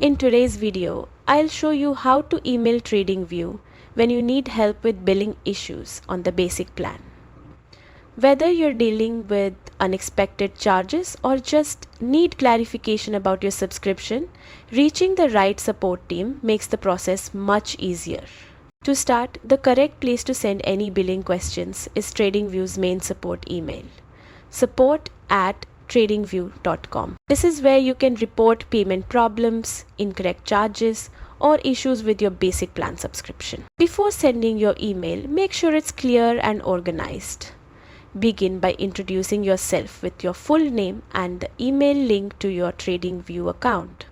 In today's video, I'll show you how to email TradingView when you need help with billing issues on the basic plan. Whether you're dealing with unexpected charges or just need clarification about your subscription, reaching the right support team makes the process much easier. To start, the correct place to send any billing questions is TradingView's main support email, support@tradingview.com. This is where you can report payment problems, incorrect charges, or issues with your basic plan subscription. Before sending your email, make sure it's clear and organized. Begin by introducing yourself with your full name and the email link to your TradingView account.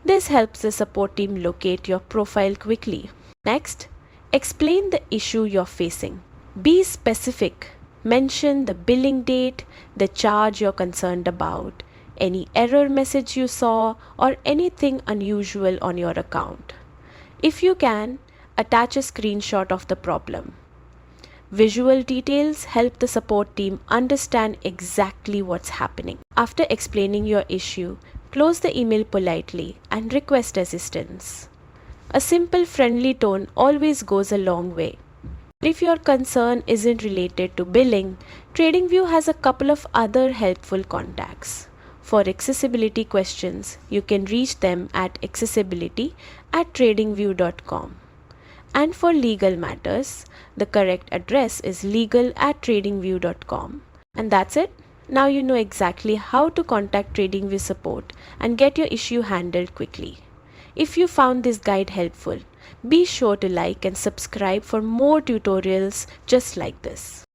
This helps the support team locate your profile quickly. Next, explain the issue you're facing. Be specific. Mention the billing date, the charge you're concerned about, any error message you saw, or anything unusual on your account. If you can, attach a screenshot of the problem. Visual details help the support team understand exactly what's happening. After explaining your issue, close the email politely and request assistance. A simple, friendly tone always goes a long way. If your concern isn't related to billing, TradingView has a couple of other helpful contacts. For accessibility questions, you can reach them at accessibility@tradingview.com. And for legal matters, the correct address is legal@tradingview.com. And that's it. Now you know exactly how to contact TradingView support and get your issue handled quickly. If you found this guide helpful, be sure to like and subscribe for more tutorials just like this.